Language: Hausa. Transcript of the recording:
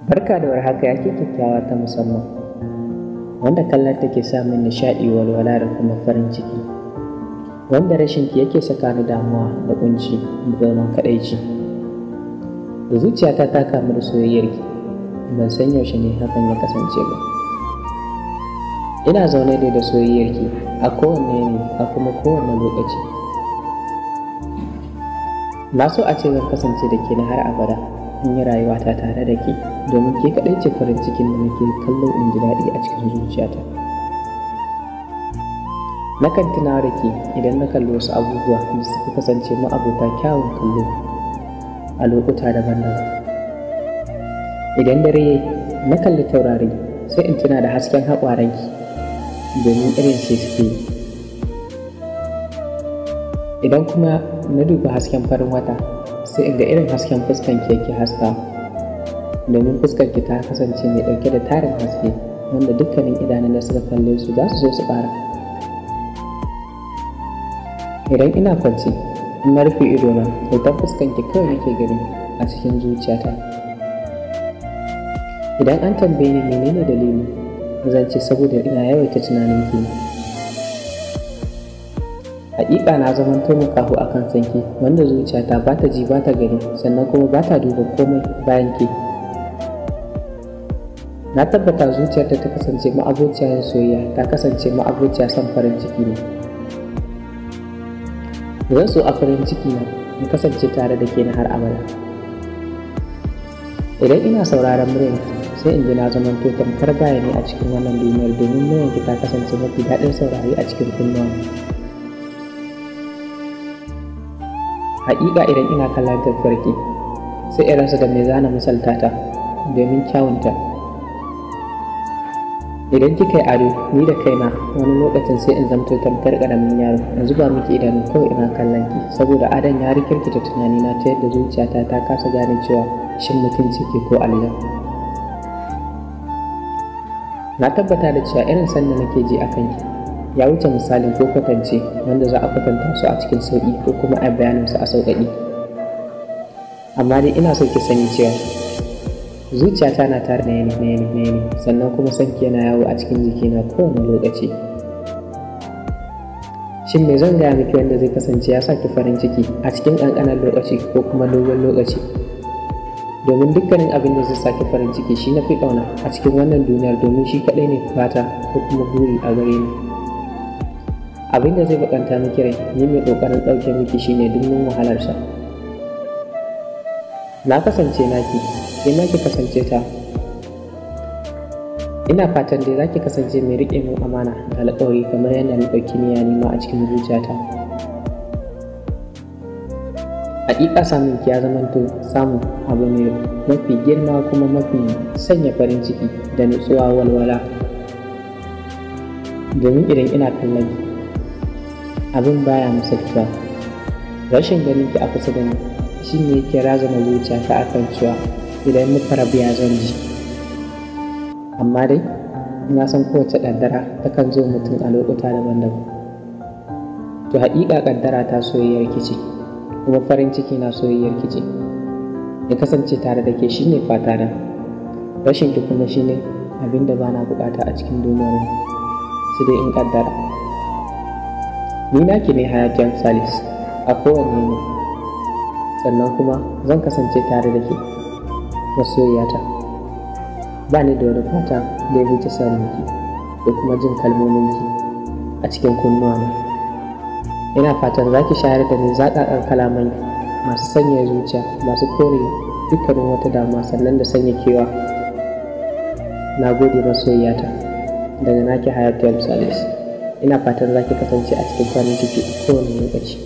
Barka da warhaka, yake kyakkyawa ta musamman wanda kallon take sa min nishaɗi, walwala da kuma farin ciki, wanda rashin ki yake saka ni damuwa da kunci da zaman kaɗaici. Da zuciyata ta kamu da soyayyar ki, ban san yaushe ne hakan ya kasance ba. Ina zaune da soyayyar ki a kowanne yanayi, a kuma kowanne lokaci. Na so a ce zan kasance da ke na har abada, in yi rayuwata tare da ke, domin ke kaɗai ce farin cikin da nake kallo in ji daɗi a cikin zuciyata. Nakan tunawa da ke idan na kalli wasu abubuwa da suka kasance ma'abota kyawun kallo a lokuta daban-daban. Idan dare yayi, na kalli taurari sai in tuna da hasken haƙwaranki, domin irin sai suke yi. Idan kuma na duba hasken farin wata, sai in ga irin hasken fuskanki yake haskawa, domin fuskarki ta kasance mai ɗauke da tarin haske wanda dukkanin idanun da suka kalle su za su so su ƙara. Idan ina kwance, in na rufe idona, hoton fuskanki kawai nake gani a cikin zuciyata. Idan an tambaye ni menene dalili, zan ce saboda ina yawaita tunanin ki. Haƙiƙa na zamanto makaho akan sanki, wanda zuciyata ba ta ji ba ta gani, sannan kuma ba ta duba komai bayan ke. Na tabbata zuciyarta ta kasance ma'abociyar soyayya, ta kasance ma'abociyar son farin ciki ne. Zan so a farin ciki na in kasance tare da ke na har abada. Idan ina sauraron muryarki, sai in ji na zamanto tamkar bayani a cikin wannan duniyar, domin muryarki ta kasance mafi daɗin saurari a cikin kunnuwana. Haƙiƙa idan ina kallon tafiyarki, sai in rasa da me zana misalta ta, domin kyawunta. Idan kika yi ado, ni da kaina wani lokacin sai in zamto tamkar ƙaramin yaro, in zuba miki idanu kawai ina kallon ki, saboda adon ya rikirkita tunanina ta yadda zuciyata ta kasa gane cewa shin mutum ce ke ko aljan. Na tabbata da cewa irin sanda nake ji a kanki ya wuce misalin ko kwatance wanda za a kwatanta su a cikin sauƙi ko kuma a bayanin su a sauƙaƙi. Amma dai ina so ki sani cewa zuciyata na tare da yani, sannan kuma sanki yana yawo a cikin jikina kowane lokaci. Shin me zan gaya miki wanda zai kasance ya saki farin ciki a cikin ƙanƙanin lokaci ko kuma dogon lokaci? Domin dukkanin abin da zai saki farin ciki shi na fi ƙauna a cikin wannan duniyar, domin shi kaɗai ne fata ko kuma buri a gare ni. Abin da zai bakanta miki rai, ni mai ƙoƙarin ɗauke miki shine dukkan wahalarsa. Na kasance naki, ke ma ki kasance ta. Ina fatan dai za ki kasance mai riƙe min amana da alƙawari kamar yadda na ɗauki niyya nima a cikin zuciyata. Haƙiƙa samun ki ya zamanto samun abu mai mafi girma kuma mafi sanya farin ciki da nutsuwa, walwala. Domin idan ina kallon ki, abin baya misaltuwa. Rashin ganin ki a kusa da ni shi ne yake razana zuciyata akan cewa idan muka rabu ya zan ji. Amma dai na san kowace ƙaddara takan zo mutum a lokuta daban-daban. To haƙiƙa ƙaddara ta soyayyar ki ce, kuma farin ciki na soyayyar ki ce. Ya kasance tare da ke shine fata na. Rashin ki kuma shine abin da bana buƙata a cikin duniyar, sai dai in ƙaddara. Ni naki ne Hayatu Salis a kowanne ne, sannan kuma zan kasance tare da ke masoyiyata. Ba ni da wani fata da ya wuce samunki da kuma jin kalmominki a cikin kunnuwana. Ina fatan za ki shayar da ni zaƙaƙan kalaman masu sanya zuciya, masu kore dukkanin wata damuwa, sannan da sanya kewa. Na gode masoyiyata, daga naki Hayatu Salis. Ina fatan za ki kasance a cikin farin ciki a kowane lokaci.